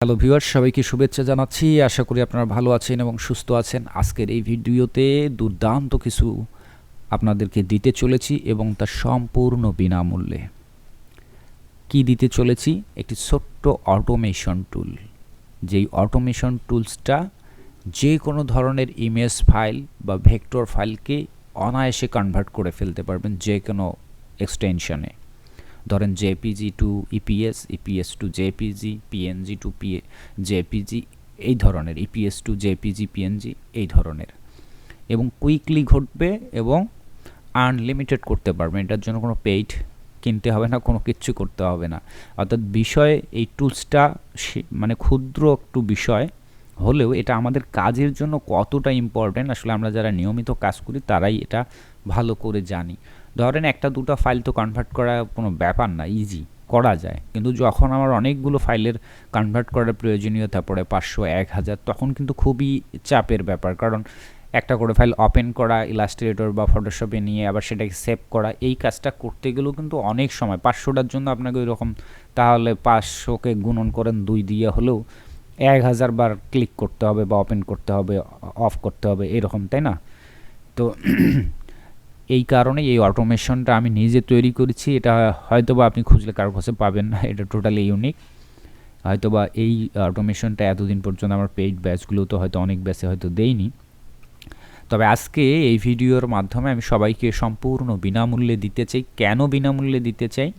Hello viewers, সবাইকে শুভেচ্ছা জানাচ্ছি। আশা করি আপনারা ভালো আছেন এবং সুস্থ আছেন। আজকের এই ভিডিওতে দুর্দান্ত কিছু আপনাদেরকে দিতে চলেছি এবং তা সম্পূর্ণ বিনামূল্যে। কি দিতে চলেছি? একটি ছোট্ট অটোমেশন টুল। যেই অটোমেশন টুলসটা যে কোনো ধরনের ইমেজ ফাইল বা ভেক্টর ফাইলকে অনায়াসে কনভার্ট করে ফেলতে পারবেন যে কোনো এক্সটেনশনে। ধরেন JPG two EPS, EPS two JPG, PNG two JPG, এই ধরনের ইপিএস টু জেপিজি, পিএনজি এই ধরনের, এবং কুইকলি ঘটবে এবং আনলিমিটেড করতে পারবেন। এটার জন্য কোনো পেইড কিনতে হবে না, কোনো কিচ্ছু করতে হবে না। অর্থাৎ বিষয় এই টুলসটা মানে ক্ষুদ্র একটু বিষয় হলেও এটা আমাদের কাজের জন্য কতটা ইম্পর্টেন্ট আসলে আমরা যারা নিয়মিত কাজ করি তারাই এটা ভালো করে জানি। ধরেন একটা দুটো ফাইল তো কনভার্ট করা কোনো ব্যাপার না, ইজি করা যায়। কিন্তু যখন আমার অনেকগুলো ফাইলের কনভার্ট করার প্রয়োজনীয়তা পড়ে 500, 1000, তখন কিন্তু খুবই চাপের ব্যাপার। কারণ একটা করে ফাইল ওপেন করা ইলাস্ট্রেটর বা ফটোশপে নিয়ে আবার সেটাকে সেভ করা, এই কাজটা করতে গেলেও কিন্তু অনেক সময় 500টার জন্য আপনাকে ওই রকম, তাহলে 500কে গুণন করেন 2 দিয়ে হলেও 1000 বার ক্লিক করতে হবে বা ওপেন করতে হবে, অফ করতে হবে, এরকম, তাই না? তো এই কারণে এই অটোমেশনটা আমি নিজে তৈরি করেছি। এটা হয়তোবা আপনি খুঁজলে কারোর কাছে পাবেন না, এটা টোটালি ইউনিক। হয়তোবা এই অটোমেশনটা এতদিন পর্যন্ত আমার পেইড ব্যাচগুলোতে হয়তো অনেক ব্যাচে হয়তো দেইনি। তবে আজকে এই ভিডিওর মাধ্যমে আমি সবাইকে সম্পূর্ণ বিনামূল্যে দিতে চাই। কেন বিনামূল্যে দিতে চাই?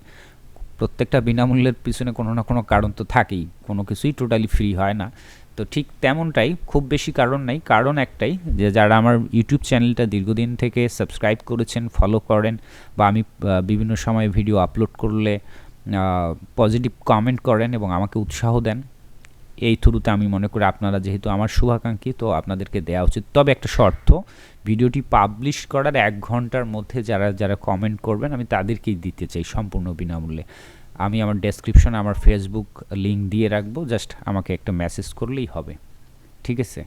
প্রত্যেকটা বিনামূল্যের পিছনে কোনো না কোনো কারণ তো থাকেই, কোনো কিছুই টোটালি ফ্রি হয় না। তো ঠিক তেমনটাই, খুব বেশি কারণ নেই, কারণ একটাই, যে যারা আমার ইউটিউব চ্যানেলটা দীর্ঘদিন থেকে সাবস্ক্রাইব করেছেন, ফলো করেন, বা আমি বিভিন্ন সময় ভিডিও আপলোড করলে পজিটিভ কমেন্ট করেন এবং আমাকে উৎসাহ দেন, এই থ্রুতে আমি মনে করি আপনারা যেহেতু আমার শুভাকাঙ্ক্ষী, তো আপনাদেরকে দেওয়া উচিত। তবে একটা শর্ত, ভিডিওটি পাবলিশ করার 1 ঘন্টার মধ্যে যারা যারা কমেন্ট করবেন আমি তাদেরকেই দিতে চাই সম্পূর্ণ বিনামূল্যে। আমি আমার ডেসক্রিপশনে আমার ফেসবুক লিঙ্ক দিয়ে রাখবো, জাস্ট আমাকে একটা মেসেজ করলেই হবে, ঠিক আছে?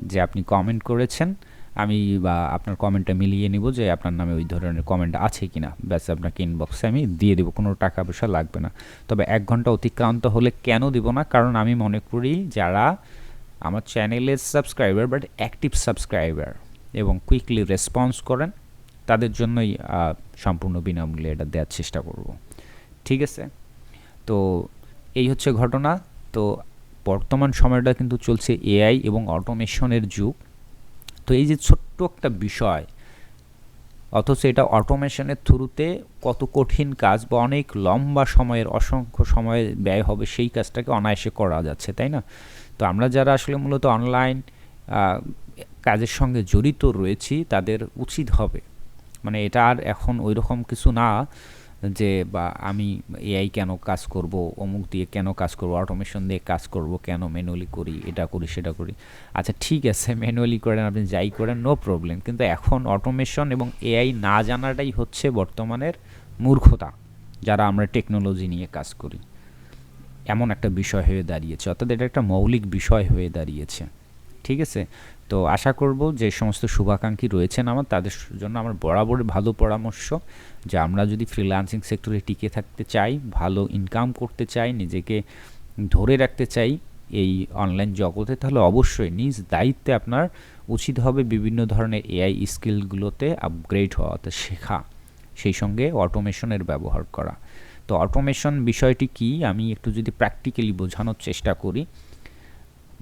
যে আপনি কমেন্ট করেছেন, আমি বা আপনার কমেন্টটা মিলিয়ে নিব যে আপনার নামে ওই ধরনের কমেন্ট আছে কিনা, ব্যাস আপনাকে ইনবক্সে আমি দিয়ে দেবো, কোনো টাকা পয়সা লাগবে না। তবে 1 ঘন্টা অতিক্রান্ত হলে কেন দিব না? কারণ আমি মনে করি যারা আমার চ্যানেলের সাবস্ক্রাইবার বাট অ্যাক্টিভ সাবস্ক্রাইবার এবং কুইকলি রেসপন্স করেন, তাদের জন্যই সম্পূর্ণ বিনামূল্যে এটা দেওয়ার চেষ্টা করব, ঠিক আছে? তো এই হচ্ছে ঘটনা। তো বর্তমান সময়টা কিন্তু চলছে এআই এবং অটোমেশনের যুগ। তো এই যে ছোট্ট একটা বিষয়, অথচ এটা অটোমেশনের থ্রুতে কত কঠিন কাজ বা অনেক লম্বা সময়ের অসংখ্য সময় ব্যয় হবে, সেই কাজটাকে অনায়াসে করা যাচ্ছে, তাই না? তো আমরা যারা আসলে মূলত অনলাইন কাজের সঙ্গে জড়িত রয়েছি তাদের উচিত হবে, মানে এটা আর এখন ওই রকম কিছু না যে বা আমি এআই কেন কাজ করব, অমুক দিয়ে কেন কাজ করব, অটোমেশন দিয়ে কাজ করব কেন, ম্যানুয়ালি করি, এটা করি সেটা করি। আচ্ছা ঠিক আছে, ম্যানুয়ালি করেন, আপনি যাই করেন, নো প্রবলেম, কিন্তু এখন অটোমেশন এবং এআই না জানাটাই হচ্ছে বর্তমানের মূর্খতা, যারা আমরা টেকনোলজি নিয়ে কাজ করি। এমন একটা বিষয় হয়ে দাঁড়িয়েছে, অর্থাৎ এটা একটা মৌলিক বিষয় হয়ে দাঁড়িয়েছে, ঠিক আছে? তো আশা করব যে সমস্ত শুভাকাঙ্ক্ষী রয়েছেন আমার, তাদের জন্য আমার বরাবর ভালো পরামর্শ যে আমরা যদি ফ্রিল্যান্সিং সেক্টরে টিকে থাকতে চাই, ভালো ইনকাম করতে চাই, নিজেকে ধরে রাখতে চাই এই অনলাইন জগতে, তাহলে অবশ্যই নিজ দায়িত্বে আপনার উচিত হবে বিভিন্ন ধরনের এআই স্কিলগুলোতে আপগ্রেড হওয়া, অর্থাৎ শেখা, সেই সঙ্গে অটোমেশনের ব্যবহার করা। তো অটোমেশন বিষয়টি কি আমি একটু যদি প্র্যাকটিক্যালি বোঝানোর চেষ্টা করি,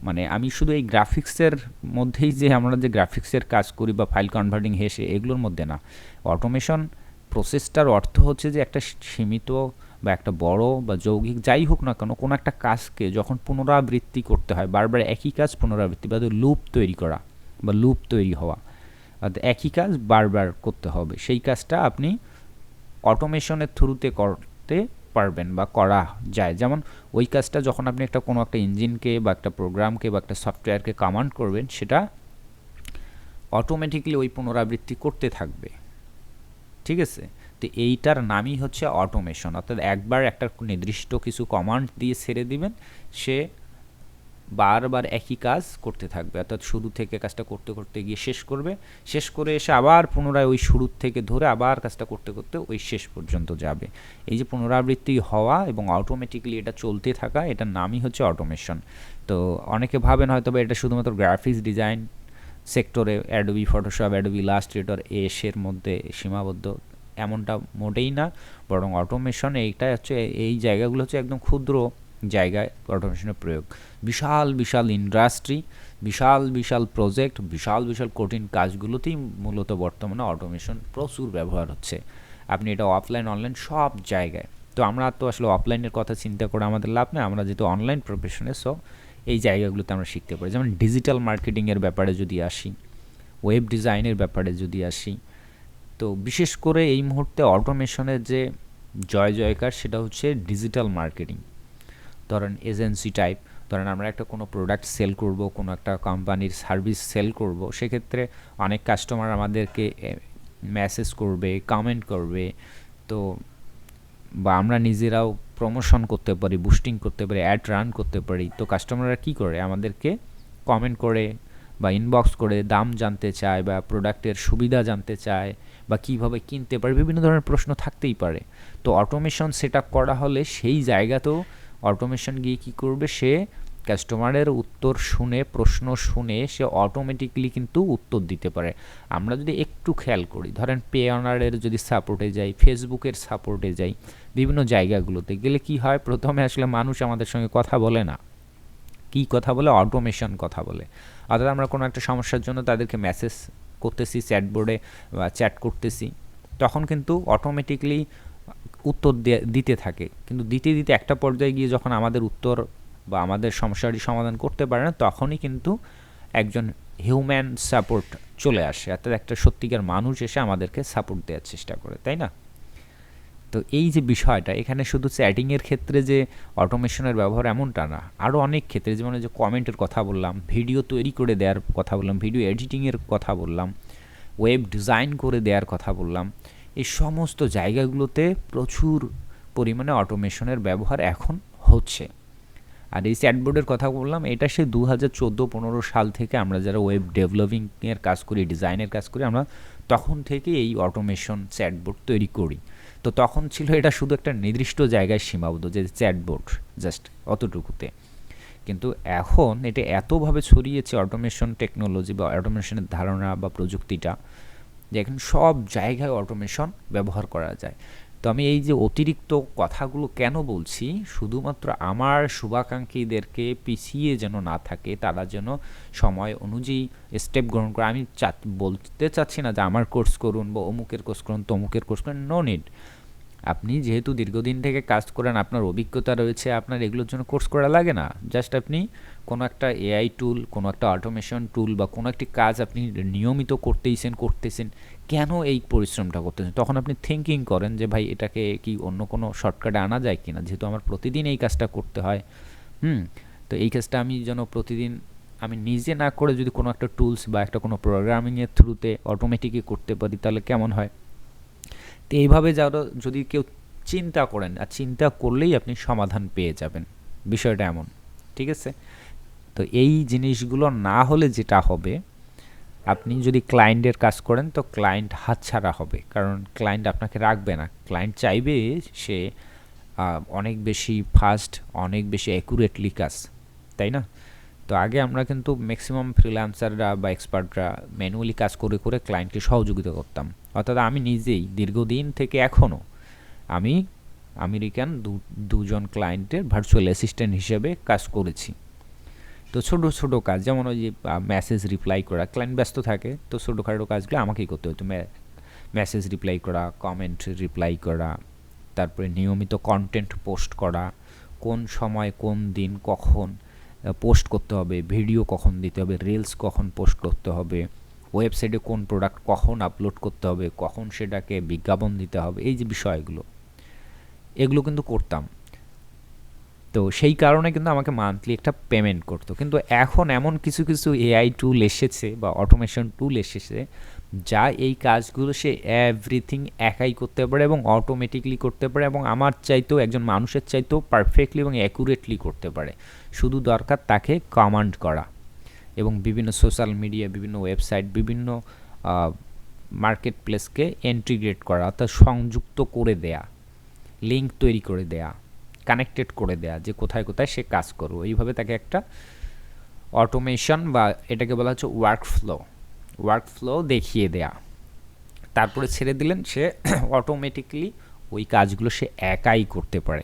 মানে আমি শুধু এই গ্রাফিক্সের মধ্যেই যে আমরা যে গ্রাফিক্সের কাজ করি বা ফাইল কনভার্টিং হেসে এগুলোর মধ্যে না। অটোমেশন প্রসেসটার অর্থ হচ্ছে যে একটা সীমিত বা একটা বড় বা যৌগিক যাই হোক না কেন, কোনো একটা কাজকে যখন পুনরাবৃত্তি করতে হয়, বারবার একই কাজ পুনরাবৃত্তি বা লুপ তৈরি করা বা লুপ তৈরি হওয়া, অর্থাৎ একই কাজ বারবার করতে হবে, সেই কাজটা আপনি অটোমেশনের থ্রুতে করতে পারবেন বা করা যায়। যেমন ওই কাজটা যখন আপনি একটা কোনো একটা ইঞ্জিনকে বা একটা প্রোগ্রামকে বা একটা সফটওয়্যারকে কমান্ড করবেন, সেটা অটোমেটিক্যালি ওই পুনরাবৃত্তি করতে থাকবে, ঠিক আছে? তো এইটার নামই হচ্ছে অটোমেশন, অর্থাৎ একবার একটা নির্দিষ্ট কিছু কমান্ড দিয়ে ছেড়ে দিবেন, সে বারবার একই কাজ করতে থাকবে, অর্থাৎ শুরু থেকে কাজটা করতে করতে গিয়ে শেষ করবে, শেষ করে এসে আবার পুনরায় ওই শুরু থেকে ধরে আবার কাজটা করতে করতে ওই শেষ পর্যন্ত যাবে। এই যে পুনরাবৃত্তি হওয়া এবং অটোমেটিক্যালি এটা চলতে থাকা, এটার নামই হচ্ছে অটোমেশন। তো অনেকে ভাবেন হয়তো বা এটা শুধুমাত্র গ্রাফিক্স ডিজাইন সেক্টরে অ্যাডোবি ফটোশপ, অ্যাডোবি ইলাস্ট্রেটর এর মধ্যে সীমাবদ্ধ, এমনটা মোটেই না। বরং অটোমেশন এইটা হচ্ছে, এই জায়গাগুলো হচ্ছে একদম ক্ষুদ্র জায়গায় অটোমেশনের প্রয়োগ। বিশাল বিশাল ইন্ডাস্ট্রি, বিশাল বিশাল প্রজেক্ট, বিশাল বিশাল কঠিন কাজগুলোতেই মূলত বর্তমানে অটোমেশন প্রচুর ব্যবহার হচ্ছে। আপনি এটা অফলাইন অনলাইন সব জায়গায়। তো আমরা তো আসলে অফলাইনের কথা চিন্তা করে আমাদের লাভ নেই, আমরা যেহেতু অনলাইন প্রফেশনে, সো এই জায়গাগুলোতে আমরা শিখতে পারি। যেমন ডিজিটাল মার্কেটিংয়ের ব্যাপারে যদি আসি, ওয়েব ডিজাইনের ব্যাপারে যদি আসি, তো বিশেষ করে এই মুহূর্তে অটোমেশনের যে জয় জয়কার সেটা হচ্ছে ডিজিটাল মার্কেটিং। ধরেন এজেন্সি টাইপ, ধরেন আমরা একটা কোনো প্রোডাক্ট সেল করব, কোনো একটা কোম্পানির সার্ভিস সেল করব, সেক্ষেত্রে অনেক কাস্টমার আমাদেরকে মেসেজ করবে, কমেন্ট করবে, তো বা আমরা নিজেরাও প্রমোশন করতে পারি, বুস্টিং করতে পারি, অ্যাড রান করতে পারি। তো কাস্টমাররা কী করে, আমাদেরকে কমেন্ট করে বা ইনবক্স করে দাম জানতে চায় বা প্রোডাক্টের সুবিধা জানতে চায় বা কীভাবে কিনতে পারে, বিভিন্ন ধরনের প্রশ্ন থাকতেই পারে। তো অটোমেশন সেট আপ করা হলে সেই জায়গাতেও অটোমেশন গিয়ে কী করবে, সে কাস্টমারের উত্তর শুনে, প্রশ্ন শুনে সে অটোমেটিকলি কিন্তু উত্তর দিতে পারে। আমরা যদি একটু খেয়াল করি, ধরেন পেঅনারের যদি সাপোর্টে যাই, ফেসবুকের সাপোর্টে যাই, বিভিন্ন জায়গাগুলোতে গেলে কি হয়, প্রথমে আসলে মানুষ আমাদের সঙ্গে কথা বলে না, কি কথা বলে, অটোমেশন কথা বলে। অর্থাৎ আমরা কোনো একটা সমস্যার জন্য তাদেরকে মেসেজ করতেছি চ্যাটবোর্ডে বা চ্যাট করতেছি, তখন কিন্তু অটোমেটিকলি উত্তর দিতে থাকে। কিন্তু দিতে দিতে একটা পর্যায়ে গিয়ে যখন আমাদের উত্তর বা আমাদের সমস্যাটি সমাধান করতে পারে না, তখনই কিন্তু একজন হিউম্যান সাপোর্ট চলে আসে, অর্থাৎ একটা সত্যিকার মানুষ এসে আমাদেরকে সাপোর্ট দেওয়ার চেষ্টা করে, তাই না? তো এই যে বিষয়টা, এখানে শুধু চ্যাটিংয়ের ক্ষেত্রে যে অটোমেশনের ব্যবহার এমনটা না, আরও অনেক ক্ষেত্রে, যেমন যে কমেন্টের কথা বললাম, ভিডিও তৈরি করে দেওয়ার কথা বললাম, ভিডিও এডিটিংয়ের কথা বললাম, ওয়েব ডিজাইন করে দেওয়ার কথা বললাম, এই সমস্ত জায়গাগুলোতে প্রচুর পরিমাণে অটোমেশনের ব্যবহার এখন হচ্ছে। আর এই চ্যাটবোর্ডের কথা বললাম, এটা সে 2014-15 সাল থেকে আমরা যারা ওয়েব ডেভেলপিংয়ের কাজ করি, ডিজাইনের কাজ করি, আমরা তখন থেকে এই অটোমেশন চ্যাটবোর্ড তৈরি করি। তো তখন ছিল এটা শুধু একটা নির্দিষ্ট জায়গায় সীমাবদ্ধ, যে চ্যাটবোর্ড জাস্ট অতটুকুতে। কিন্তু এখন এটা এতভাবে ছড়িয়েছে অটোমেশন টেকনোলজি বা অটোমেশনের ধারণা বা প্রযুক্তিটা, যে এখন সব জায়গায় অটোমেশন ব্যবহার করা যায়। তো আমি এই যে অতিরিক্ত কথাগুলো কেন বলছি, শুধুমাত্র আমার শুভাকাঙ্ক্ষীদেরকে পিছিয়ে যেন না থাকে, তারা যেন সময় অনুযায়ী স্টেপ গ্রহণ করে। আমি বলতে চাচ্ছি না যে আমার কোর্স করুন বা অমুকের কোর্স করুন, তমুকের কোর্স করুন, নো নিড। আপনি যেহেতু দীর্ঘদিন থেকে কাজ করেন, আপনার অভিজ্ঞতা রয়েছে, আপনার এগুলোর জন্য কোর্স করা লাগে না। জাস্ট আপনি কোনো একটা এআই টুল, কোনো একটা অটোমেশন টুল বা কোনো একটি কাজ আপনি নিয়মিত করতেছেন, কেন এই পরিশ্রমটা করতেছেন, তখন আপনি থিঙ্কিং করেন যে ভাই এটাকে কি অন্য কোনো শর্টকাটে আনা যায় কিনা, যেহেতু আমার প্রতিদিন এই কাজটা করতে হয়। তো এই কাজটা আমি যেন প্রতিদিন আমি নিজে না করে যদি কোনো একটা টুলস বা একটা কোনো প্রোগ্রামিংয়ের থ্রুতে অটোমেটিকই করতে পারি, তাহলে কেমন হয়? তো এইভাবে যারা যদি কেউ চিন্তা করেন, আর চিন্তা করলেই আপনি সমাধান পেয়ে যাবেন, বিষয়টা এমন, ঠিক আছে? তো এই জিনিসগুলো না হলে যেটা হবে, আপনি যদি ক্লায়েন্টের কাজ করেন তো ক্লায়েন্ট হাতছাড়া হবে, কারণ ক্লায়েন্ট আপনাকে রাখবে না। ক্লায়েন্ট চাইবে সে অনেক বেশি ফাস্ট, অনেক বেশি অ্যাকুরেটলি কাজ, তাই না? তো আগে আমরা কিন্তু ম্যাক্সিমাম ফ্রিল্যান্সাররা বা এক্সপার্টরা ম্যানুয়ালি কাজ করে করে ক্লায়েন্টকে সহযোগিতা করতাম। অর্থাৎ আমি নিজেই দীর্ঘদিন থেকে এখনও আমি আমেরিকান দুজন ক্লায়েন্টের ভার্চুয়াল অ্যাসিস্ট্যান্ট হিসেবে কাজ করেছি। তো ছোটো ছোটো কাজ, যেমন ওই যে মেসেজ রিপ্লাই করা, ক্লায়েন্ট ব্যস্ত থাকে, তো ছোটোখাটো কাজগুলো আমাকেই করতে হতো। মেসেজ রিপ্লাই করা, কমেন্ট রিপ্লাই করা, তারপরে নিয়মিত কন্টেন্ট পোস্ট করা, কোন সময়, কোন দিন, কখন পোস্ট করতে হবে, ভিডিও কখন দিতে হবে, রিলস কখন পোস্ট করতে হবে, ওয়েবসাইটে কোন প্রোডাক্ট কখন আপলোড করতে হবে, কখন সেটাকে বিজ্ঞাপন দিতে হবে, এই যে বিষয়গুলো, এগুলো কিন্তু করতাম। তো সেই কারণে কিন্তু আমাকে মান্থলি একটা পেমেন্ট করতো। কিন্তু এখন এমন কিছু কিছু এআই টুল এসেছে বা অটোমেশন টুল এসেছে, যা এই কাজগুলো সে এভরিথিং একাই করতে পারে এবং অটোমেটিকলি করতে পারে এবং আমার চাইতেও একজন মানুষের চাইতেও পারফেক্টলি এবং অ্যাকুরেটলি করতে পারে। শুধু দরকার তাকে কমান্ড করা এবং বিভিন্ন সোশ্যাল মিডিয়া, বিভিন্ন ওয়েবসাইট, বিভিন্ন মার্কেট প্লেসকে ইন্টিগ্রেট করা, অর্থাৎ সংযুক্ত করে দেয়া, লিঙ্ক তৈরি করে দেয়া, কানেক্টেড করে দেয়া যে কোথায় কোথায় সে কাজ করবে। এইভাবে তাকে একটা অটোমেশন বা এটাকে বলা হচ্ছে ওয়ার্কফ্লো দেখিয়ে দেয়া, তারপরে ছেড়ে দিলেন সে অটোমেটিকলি ওই কাজগুলো সে একাই করতে পারে।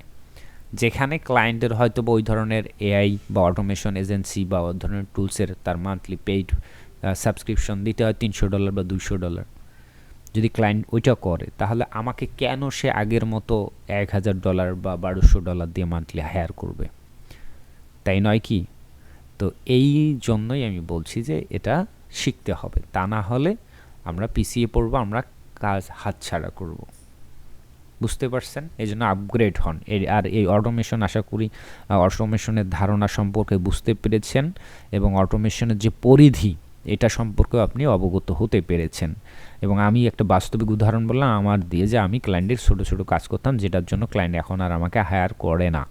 যেখানে ক্লায়েন্টের হয়তো বা ওই ধরনের এআই বা অটোমেশন এজেন্সি বা ওই ধরনের টুলসের তার মান্থলি পেইড সাবস্ক্রিপশন দিতে হয় $300 বা $200। যদি ক্লায়েন্ট ওইটা করে তাহলে আমাকে কেন সে আগের মতো $1000 বা $1200 দিয়ে মান্থলি হায়ার করবে, তাই নয় কি? তো এই জন্যই আমি বলছি যে এটা শিখতে হবে, তা না হলে আমরা পিছিয়ে পড়বো, আমরা কাজ হাতছাড়া করব। বুঝতে পারছেন? এই জন্য আপগ্রেড হন। আর এই অটোমেশন, আশা করি অটোমেশনের ধারণা সম্পর্কে বুঝতে পেরেছেন এবং অটোমেশনের যে পরিধি এটা সম্পর্কেও আপনি অবগত হতে পেরেছেন। এবং আমি একটা বাস্তবিক উদাহরণ বললাম আমার দিয়ে, যে আমি ক্লায়েন্টের ছোটো ছোটো কাজ করতাম যেটার জন্য ক্লায়েন্ট এখন আর আমাকে হায়ার করে না।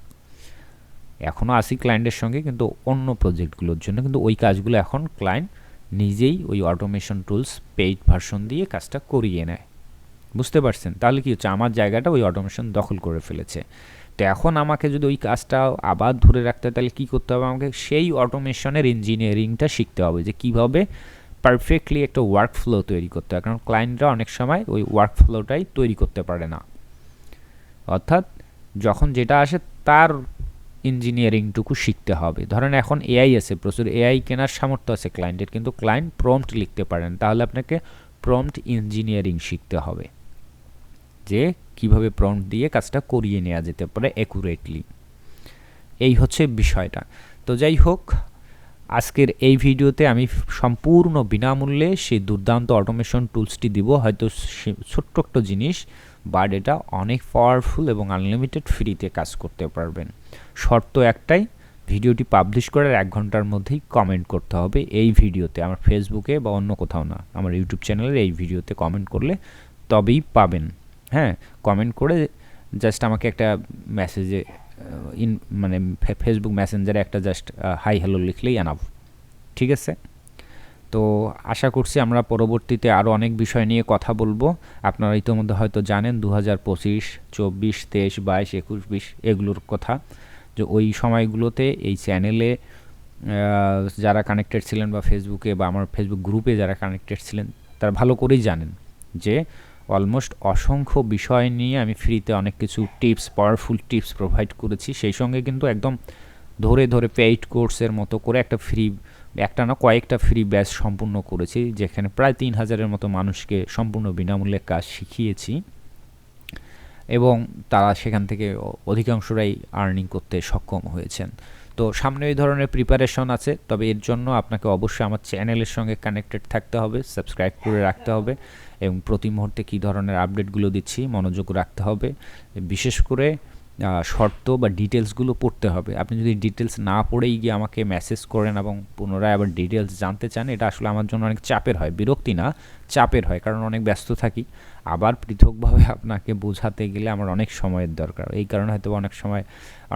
এখনও আসি ক্লায়েন্টের সঙ্গে, কিন্তু অন্য প্রজেক্টগুলোর জন্য, কিন্তু ওই কাজগুলো এখন ক্লায়েন্ট নিজেই ওই অটোমেশন টুলস পেইড ভার্সন দিয়ে কাজটা করিয়ে নেয়। বুঝতে পারছেন? তাহলে কি হচ্ছে, আমার জায়গাটা ওই অটোমেশন দখল করে ফেলেছে। তো এখন আমাকে যদি ওই কাজটা আবার ধরে রাখতে হয় তাহলে কী করতে হবে, আমাকে সেই অটোমেশনের ইঞ্জিনিয়ারিংটা শিখতে হবে, যে কীভাবে পারফেক্টলি একটা ওয়ার্কফ্লো তৈরি করতে হয়। কারণ ক্লায়েন্টরা অনেক সময় ওই ওয়ার্কফ্লোটাই তৈরি করতে পারে না, অর্থাৎ যখন যেটা আসে তার ইঞ্জিনিয়ারিংটুকু শিখতে হবে। ধরেন এখন এআই আছে, প্রচুর এআই কেনার সামর্থ্য আছে ক্লায়েন্টের, কিন্তু ক্লায়েন্ট প্রম্পট লিখতে পারেন, তাহলে আপনাকে প্রম্পট ইঞ্জিনিয়ারিং শিখতে হবে, যে কিভাবে প্রম্পট দিয়ে কাজটা করিয়ে নেওয়া যেতে পারে অ্যাকুরেটলি। এই হচ্ছে বিষয়টা। তো যাই হোক, আজকের এই ভিডিওতে আমি সম্পূর্ণ বিনামূল্যে সেই দুর্দান্ত অটোমেশন টুলসটি দিব। হয়তো ছোট্ট একটা জিনিস, বাট এটা অনেক পাওয়ারফুল এবং আনলিমিটেড ফ্রিতে কাজ করতে পারবেন। শর্ত একটাই, ভিডিওটি পাবলিশ করার 1 ঘন্টার মধ্যেই কমেন্ট করতে হবে এই ভিডিওতে, আমার ফেসবুকে বা অন্য কোথাও না, আমার ইউটিউব চ্যানেলের এই ভিডিওতে কমেন্ট করলে তবেই পাবেন। হ্যাঁ, কমেন্ট করে জাস্ট আমাকে একটা মেসেজে মানে ফেসবুক মেসেঞ্জারে একটা জাস্ট হাই হ্যালো লিখলেই এনাফ। ঠিক আছে? তো আশা করছি আমরা পরবর্তীতে আরও অনেক বিষয় নিয়ে কথা বলবো। আপনারা ইতিমধ্যে হয়তো জানেন 2025, 24, 23, 22, 21, 20 এগুলোর কথা, যে ওই সময়গুলোতে এই চ্যানেলে যারা কানেক্টেড ছিলেন বা ফেসবুকে বা আমার ফেসবুক গ্রুপে যারা কানেক্টেড ছিলেন তারা ভালো করেই জানেন যে অলমোস্ট অসংখ্য বিষয় নিয়ে আমি ফ্রিতে অনেক কিছু টিপস, পাওয়ারফুল টিপস প্রোভাইড করেছি। সেই সঙ্গে কিন্তু একদম ধরে ধরে পেইড কোর্সের মতো করে একটা না কয়েকটা ফ্রি ব্যাচ সম্পূর্ণ করেছি, যেখানে প্রায় 3000-এর মতো মানুষকে সম্পূর্ণ বিনামূল্যে কাজ শিখিয়েছি এবং তারা সেখান থেকে অধিকাংশরাই আর্নিং করতে সক্ষম হয়েছেন। তো সামনে এই ধরনের প্রিপারেশন আছে, তবে এর জন্য আপনাকে অবশ্যই আমার চ্যানেলের সঙ্গে কানেক্টেড থাকতে হবে, সাবস্ক্রাইব করে রাখতে হবে এবং প্রতি মুহূর্তে কী ধরনের আপডেটগুলো দিচ্ছি মনোযোগ রাখতে হবে। বিশেষ করে শর্ত বা ডিটেলসগুলো পড়তে হবে। আপনি যদি ডিটেলস না পড়েই গিয়ে আমাকে মেসেজ করেন এবং পুনরায় আবার ডিটেলস জানতে চান, এটা আসলে আমার জন্য অনেক চাপের হয়, বিরক্তি না চাপের হয়, কারণ অনেক ব্যস্ত থাকি। আবার পৃথকভাবে আপনাকে বোঝাতে গেলে আমার অনেক সময়ের দরকার, এই কারণে হয়তো অনেক সময়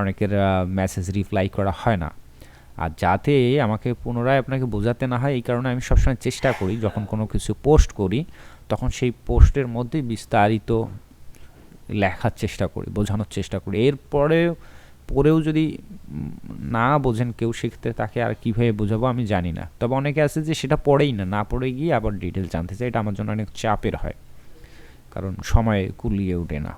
অনেকের মেসেজ রিপ্লাই করা হয় না। আর যাতে আমাকে পুনরায় আপনাকে বোঝাতে না হয়, এই কারণে আমি সবসময় চেষ্টা করি যখন কোনো কিছু পোস্ট করি তখন সেই পোস্টের মধ্যে বিস্তারিত লেখার চেষ্টা করি, বোঝানোর চেষ্টা করি। পরেও যদি না বোঝেন কেউ, শিখতে তাকে আর কীভাবে বোঝাবো আমি জানি না। তবে অনেকে আছে যে সেটা পড়েই না পড়ে গিয়ে আবার ডিটেল জানতে চায়, এটা আমার জন্য অনেক চাপের হয়, কারণ সময় কুলিয়ে ওঠে না।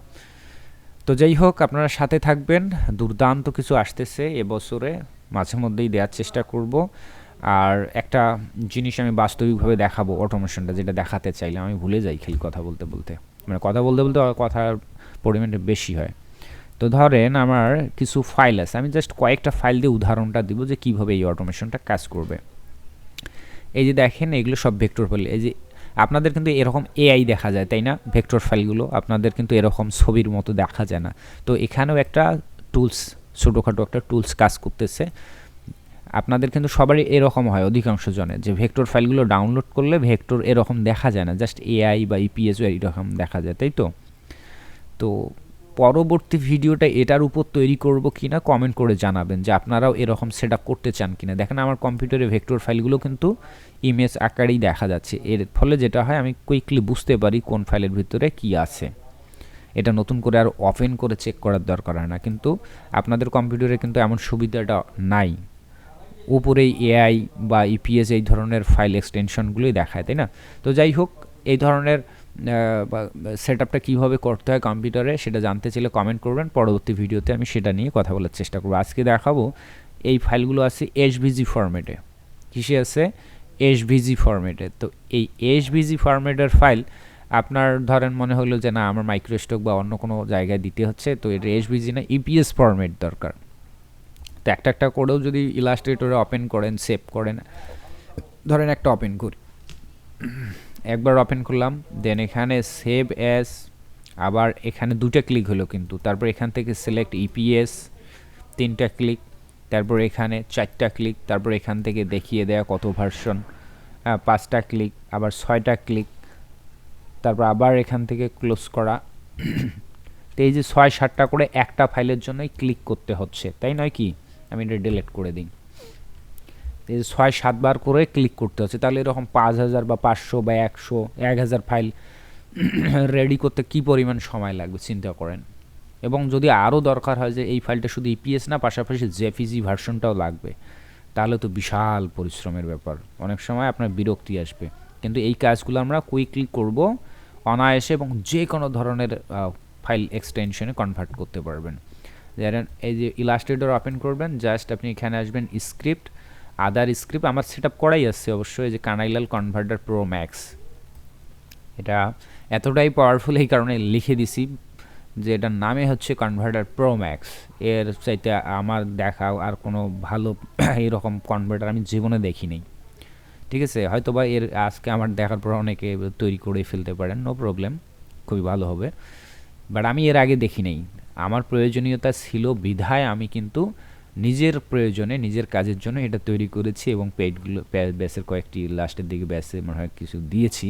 তো যাই হোক, আপনারা সাথে থাকবেন, দুর্দান্ত কিছু আসতেছে এবছরে, মাঝে মধ্যেই দেওয়ার চেষ্টা করব। আর একটা জিনিস আমি বাস্তবিকভাবে দেখাবো, অটোমেশনটা যেটা দেখাতে চাইলাম, আমি ভুলে যাই খালি কথা বলতে বলতে, মানে কথা বলতে বলতে কথার পরিমাণটা বেশি হয়। তো ধরেন আমার কিছু ফাইল আছে, আমি জাস্ট কয়েকটা ফাইল দিয়ে উদাহরণটা দিব যে কীভাবে এই অটোমেশনটা কাজ করবে। এই যে দেখেন, এগুলো সব ভেক্টর ফাইল। এই যে আপনাদের কিন্তু এরকম এআই দেখা যায়, তাই না? ভেক্টর ফাইলগুলো আপনাদের কিন্তু এরকম ছবির মতো দেখা যায় না। তো এখানেও একটা টুলস, ছোটোখাটো একটা টুলস কাজ করতেছে। আপনাদের কিন্তু সবারই এরকম হয় অধিকাংশ জনের, যে ভেক্টর ফাইলগুলো ডাউনলোড করলে ভেক্টর এরকম দেখা যায় না, জাস্ট এআই বা ইপিএস এরকম দেখা যায়, তাই তো? তো পরবর্তী ভিডিওটা এটার উপর তৈরি করব কিনা কমেন্ট করে জানাবেন, যে আপনারাও এরকম সেট আপ করতে চান কিনা। দেখেন আমার কম্পিউটারে ভেক্টর ফাইলগুলো কিন্তু ইমেজ আকারেই দেখা যাচ্ছে, এর ফলে যেটা হয় আমি কুইকলি বুঝতে পারি কোন ফাইলের ভিতরে কি আছে। এটা নতুন করে আর ওপেন করে চেক করার দরকার হয় না, কিন্তু আপনাদের কম্পিউটারে কিন্তু এমন সুবিধাটা নাই। উপরেই এআই বা ইপিএস এই ধরনের ফাইল এক্সটেনশনগুলোই দেখায়, তাই না? তো যাই হোক, এই ধরনের সেট আপটা কীভাবে করতে হয় কম্পিউটারে সেটা জানতে চাইলে কমেন্ট করবেন, পরবর্তী ভিডিওতে আমি সেটা নিয়ে কথা বলার চেষ্টা করব। আজকে দেখাবো এই ফাইলগুলো আছে এসভিজি ফরম্যাটে। কিসে আছে? এসভিজি ফরম্যাটে। তো এই এসভিজি ফরম্যাটের ফাইল আপনার ধরেন মনে হলো যে না আমার মাইক্রোস্টক বা অন্য কোনো জায়গায় দিতে হচ্ছে, তো এটা এসভিজি না ইপিএস ফরম্যাট দরকার। তো একটা একটা করেও যদি ইলাস্ট্রেটরে ওপেন করেন, সেভ করেন, ধরেন একটা ওপেন করি, একবার ওপেন করলাম, দেন এখানে সেভ অ্যাজ, আবার এখানে দুটো ক্লিক হলো কিন্তু, তারপর এখান থেকে সিলেক্ট ইপিএস তিনটা ক্লিক, তারপর এখানে চারটা ক্লিক, তারপর এখান থেকে দেখিয়ে দেয়া কত ভার্সন, পাঁচটা ক্লিক, আবার ছয়টা ক্লিক, তারপর আবার এখান থেকে ক্লোজ করা। তো এই যে ৬-৭টা করে একটা ফাইলের জন্যই ক্লিক করতে হচ্ছে, তাই নয় কি? আমি এটা ডিলিট করে দিই। এই ৬-৭ বার করে ক্লিক করতে হচ্ছে, তাহলে এরকম ৫,০০০ বা ৫০০ বা ১০০ ১,০০০ ফাইল রেডি করতে কি পরিমাণ সময় লাগবে চিন্তা করেন। এবং যদি আরও দরকার হয় যে এই ফাইলটা শুধু ইপিএস না, পাশাপাশি জেপিজি ভার্সনটাও লাগবে, তাহলে তো বিশাল পরিশ্রমের ব্যাপার, অনেক সময় আপনার বিরক্তি আসবে। কিন্তু এই কাজগুলো আমরা কুইকলি করব অনায়াসে, এবং যে কোনো ধরনের ফাইল এক্সটেনশনে কনভার্ট করতে পারবেন। যেমন এই যে ইলাস্ট্রেটর ওপেন করবেন, জাস্ট আপনি এখানে আসবেন স্ক্রিপ্ট, আদার স্ক্রিপ্ট, আমার সেট আপ করাই আছে অবশ্যই, যে কানাইলাল কনভার্টার প্রো ম্যাক্স। এটা এতটাই পাওয়ারফুল এই কারণে লিখে দিছি যে এটার নামে হচ্ছে কনভার্টার প্রো ম্যাক্স। এর চাইতে আমার দেখা আর কোনো ভালো এইরকম কনভার্টার আমি জীবনে দেখি নেই, ঠিক আছে? হয়তো বা এর আজকে আমার দেখার পর অনেকে তৈরি করে ফেলতে পারেন, নো প্রবলেম, খুবই ভালো হবে, বাট আমি এর আগে দেখি নেই। আমার প্রয়োজনীয়তা ছিল বিধায় আমি কিন্তু নিজের প্রয়োজনে, নিজের কাজের জন্য এটা তৈরি করেছি, এবং পেইডগুলো ব্যাসের কয়েকটি লাস্টের দিকে ব্যাসে মনে হয় কিছু দিয়েছি,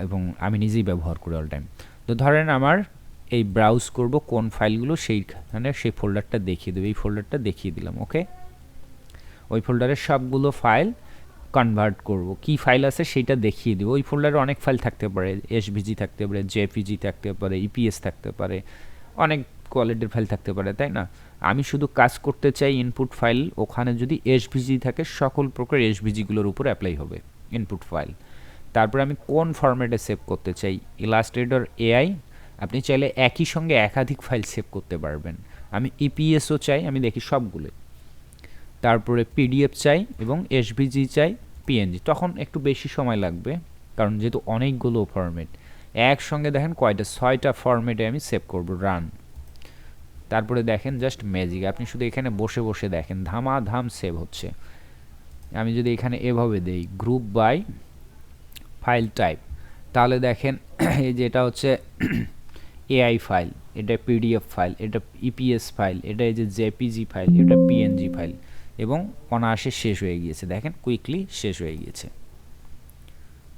এবং আমি নিজেই ব্যবহার করি অল টাইম। তো ধরেন আমার এই ব্রাউজ করব কোন ফাইলগুলো, সেইখানে সেই ফোল্ডারটা দেখিয়ে দেবে, এই ফোল্ডারটা দেখিয়ে দিলাম, ওকে? ওই ফোল্ডারের সবগুলো ফাইল কনভার্ট করব, কি ফাইল আছে সেইটা দেখিয়ে দেবো। ওই ফোল্ডারে অনেক ফাইল থাকতে পারে, এসভিজি থাকতে পারে, জেপিজি থাকতে পারে, ইপিএস থাকতে পারে, অনেক কোয়ালিটির ফাইল থাকতে পারে, তাই না? আমি শুধু কাজ করতে চাই ইনপুট ফাইল, ওখানে যদি এসভিজি থাকে সকল প্রকার এসভিজিগুলোর উপর অ্যাপ্লাই হবে ইনপুট ফাইল। তারপর আমি কোন ফরম্যাটে সেভ করতে চাই, ইলাস্ট্রেটর এআই, আপনি চাইলে একই সঙ্গে একাধিক ফাইল সেভ করতে পারবেন। আমি ইপিএসও চাই, আমি দেখি সবগুলো, তারপরে পিডিএফ চাই, এবং এসভিজি চাই, পিএনজি। তখন একটু বেশি সময় লাগবে, কারণ যেহেতু অনেকগুলো ফরম্যাট একসঙ্গে, দেখেন কয়টা, 6টা ফরম্যাটে আমি সেভ করব, রান। তারপরে দেখেন জাস্ট ম্যাজিক, আপনি শুধু এখানে বসে বসে দেখেন ধামাধাম সেভ হচ্ছে। আমি যদি এখানে এভাবে দেই গ্রুপ বাই ফাইল টাইপ, তাহলে দেখেন এই যে এটা হচ্ছে এআই ফাইল, এটা পিডিএফ ফাইল, এটা ইপিএস ফাইল, এটা এই যে জেপিজি ফাইল, এটা পিএনজি ফাইল, এবং অনায়াসে শেষ হয়ে গিয়েছে। দেখেন কুইকলি শেষ হয়ে গিয়েছে,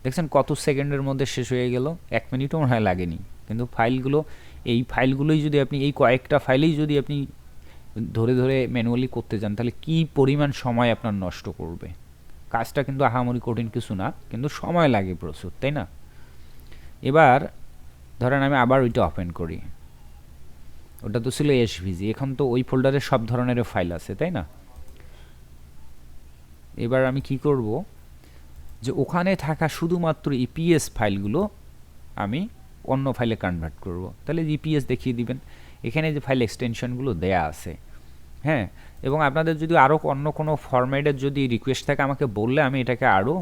দেখছেন কত সেকেন্ডের মধ্যে শেষ হয়ে গেল, 1 মিনিটও মনে হয় লাগেনি। কিন্তু ফাইলগুলো, এই ফাইলগুলোই যদি আপনি, এই কয়েকটা ফাইলেই যদি আপনি ধরে ধরে ম্যানুয়ালি করতে যান, তাহলে কি পরিমাণ সময় আপনার নষ্ট করবে। কাজটা কিন্তু আহামরি কঠিন কিছু না, কিন্তু সময় লাগে প্রচুর, তাই না? এবার ধরেন আমি আবার ওইটা ওপেন করি, ওটা তো ছিল এসভিজি, এখন তো ওই ফোল্ডারে সব ধরনের ফাইল আছে, তাই না? এবার আমি কি করব, যে ওখানে থাকা শুধুমাত্র ইপিএস ফাইলগুলো আমি অন্য ফাইলে কনভার্ট করব। তাহলে ইপিএস দেখিয়ে দিবেন, এখানে যে ফাইল এক্সটেনশনগুলো দেয়া আছে, হ্যাঁ। এবং আপনাদের যদি আরও অন্য কোনো ফরম্যাটের যদি রিকোয়েস্ট থাকে আমাকে বললে আমি এটাকে আরও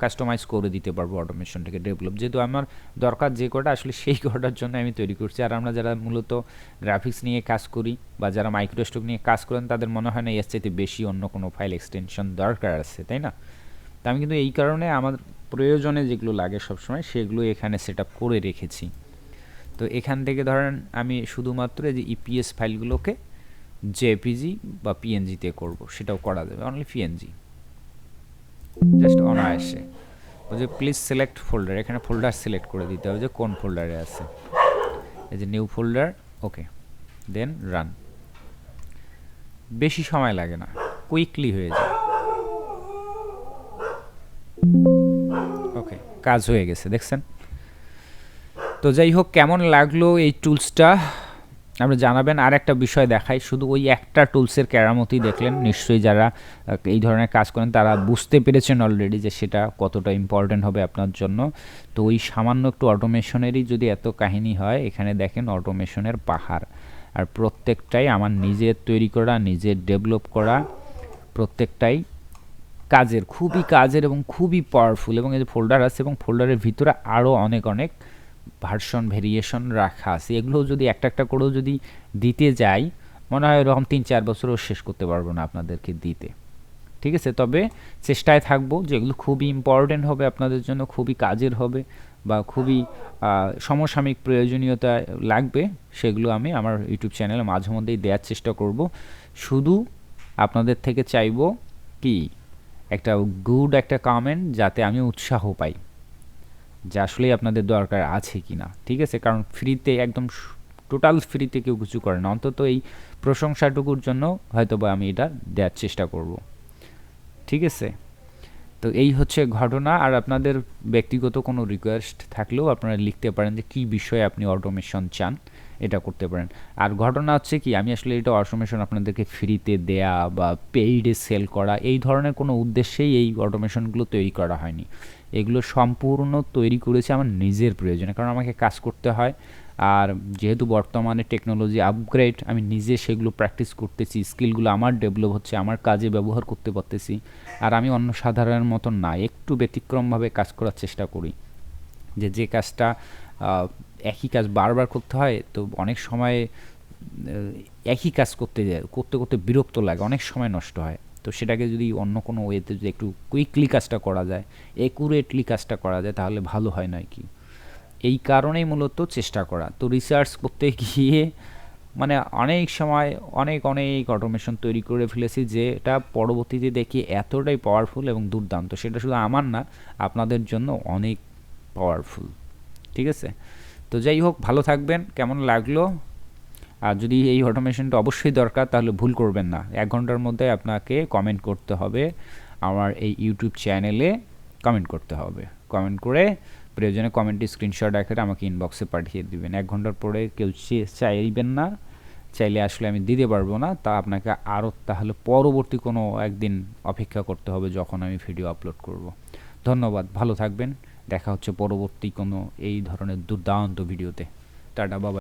কাস্টমাইজ করে দিতে পারবো, অটোমেশনটাকে ডেভেলপ, যেহেতু আমার দরকার যে কটা আসলে সেই কটার জন্য আমি তৈরি করছি। আর আমরা যারা মূলত গ্রাফিক্স নিয়ে কাজ করি বা যারা মাইক্রোস্টক নিয়ে কাজ করেন, তাদের মনে হয় না এর চাইতে বেশি অন্য কোনো ফাইল এক্সটেনশন দরকার আছে, তাই না? তা আমি কিন্তু এই কারণে আমার প্রয়োজনে যেগুলো লাগে সবসময় সেগুলো এখানে সেট আপ করে রেখেছি। তো এখান থেকে ধরেন আমি শুধুমাত্র এই যে ইপিএস ফাইলগুলোকে জেপিজি বা পিএনজিতে করব সেটাও করা যাবে, অনলি পিএনজি জাস্ট অনায়াসে। ওই যে প্লিজ সিলেক্ট ফোল্ডার, এখানে ফোল্ডার সিলেক্ট করে দিতে হবে যে কোন ফোল্ডারে আছে, এই যে নিউ ফোল্ডার, ওকে, দেন রান। বেশি সময় লাগে না, কুইকলি হয়ে যায়। ওকে, কাজ হয়ে গেছে, দেখছেন? তো যাই হোক, কেমন লাগলো এই টুলসটা আপনি জানাবেন। আর একটা বিষয় দেখাই, শুধু ওই একটা টুলসের কেরামতি দেখলেন, নিশ্চয়ই যারা এই ধরনের কাজ করেন তারা বুঝতে পেরেছেন অলরেডি যে সেটা কতটা ইম্পর্ট্যান্ট হবে আপনার জন্য। তো ওই সামান্য একটু অটোমেশনেরই যদি এত কাহিনী হয়, এখানে দেখেন অটোমেশনের পাহাড়, আর প্রত্যেকটাই আমার নিজের তৈরি করা, নিজের ডেভেলপ করা, প্রত্যেকটাই কাজের, খুবই কাজের এবং খুবই পাওয়ারফুল। এবং এই যে ফোল্ডার আছে, এবং ফোল্ডারের ভিতরে আরও অনেক অনেক ভার্সন ভেরিয়েশন রাখা আছে। এগুলো যদি একটা একটা করেও যদি দিতে যাই, মনে হয় এরকম ৩-৪ বছরও শেষ করতে পারবো না আপনাদেরকে দিতে, ঠিক আছে? তবে চেষ্টায় থাকবো যেগুলো খুবই ইম্পর্টেন্ট হবে আপনাদের জন্য, খুবই কাজের হবে বা খুবই সমসাময়িক প্রয়োজনীয়তা লাগবে, সেগুলো আমি আমার ইউটিউব চ্যানেলে মাঝে মধ্যেই দেওয়ার চেষ্টা করব। শুধু আপনাদের থেকে চাইবো কি, একটা গুড একটা কমেন্ট, যাতে আমি উৎসাহ পাই যে আসলেই আপনাদের দরকার আছে কি না, ঠিক আছে? কারণ ফ্রিতে, একদম টোটাল ফ্রিতে কেউ কিছু করে না, অন্তত এই প্রশংসাটুকুর জন্য হয়তো বা আমি এটা দেওয়ার চেষ্টা করব, ঠিক আছে? তো এই হচ্ছে ঘটনা। আর আপনাদের ব্যক্তিগত কোনো রিকোয়েস্ট থাকলেও আপনারা লিখতে পারেন যে কী বিষয়ে আপনি অটোমেশন চান, এটা করতে পারেন। আর ঘটনা হচ্ছে কি, আমি আসলে এটা অটোমেশন আপনাদেরকে ফ্রিতে দেয়া বা পেইডে সেল করা এই ধরনের কোনো উদ্দেশ্যেই এই অটোমেশনগুলো তৈরি করা হয়নি। এগুলো সম্পূর্ণ তৈরি করেছি আমার নিজের প্রয়োজনে, কারণ আমাকে কাজ করতে হয়। আর যেহেতু বর্তমানে টেকনোলজি আপগ্রেড, আমি নিজে সেগুলো প্র্যাকটিস করতেছি, স্কিলগুলো আমার ডেভেলপ হচ্ছে, আমার কাজে ব্যবহার করতে পারতেছি। আর আমি অন্য সাধারণের মতন না, একটু ব্যতিক্রমভাবে কাজ করার চেষ্টা করি। যে কাজটা একই কাজ বারবার করতে হয়, তো অনেক সময় একই কাজ করতে করতে বিরক্ত লাগে, অনেক সময় নষ্ট হয়। তো সেটাকে যদি অন্য কোনো ওয়েতে যদি একটু কুইকলি কাজটা করা যায়, অ্যাকুরেটলি কাজটা করা যায়, তাহলে ভালো হয় নয় কি? এই কারণেই মূলত চেষ্টা করা। তো রিসার্চ করতে গিয়ে মানে অনেক সময় অনেক অটোমেশন তৈরি করে ফেলেছি, যেটা পরবর্তীতে দেখি এতটাই পাওয়ারফুল এবং দুর্দান্ত, সেটা শুধু আমার না, আপনাদের জন্য অনেক পাওয়ারফুল, ঠিক আছে? তো যাই হোক, ভালো থাকবেন। কেমন লাগলো? আর যদি এই অটোমেশনটা অবশ্যই দরকার, তাহলে ভুল করবেন না, 1 ঘন্টার মধ্যে আপনাকে কমেন্ট করতে হবে, আমার এই ইউটিউব চ্যানেলে কমেন্ট করতে হবে। কমেন্ট করে প্রয়োজনে কমেন্টে স্ক্রিনশট আকারে আমাকে ইনবক্সে পাঠিয়ে দিবেন। 1 ঘন্টার পরে কেউ চাইবেন না, চাইলে আসলে আমি দিতে পারবো না, তা আপনাকে আরও তাহলে পরবর্তী কোনো একদিন অপেক্ষা করতে হবে যখন আমি ভিডিও আপলোড করব। ধন্যবাদ, ভালো থাকবেন। দেখা হচ্ছে পরবর্তী কোনো এই ধরনের দুর্দান্ত ভিডিওতে। টাটা, বাবা।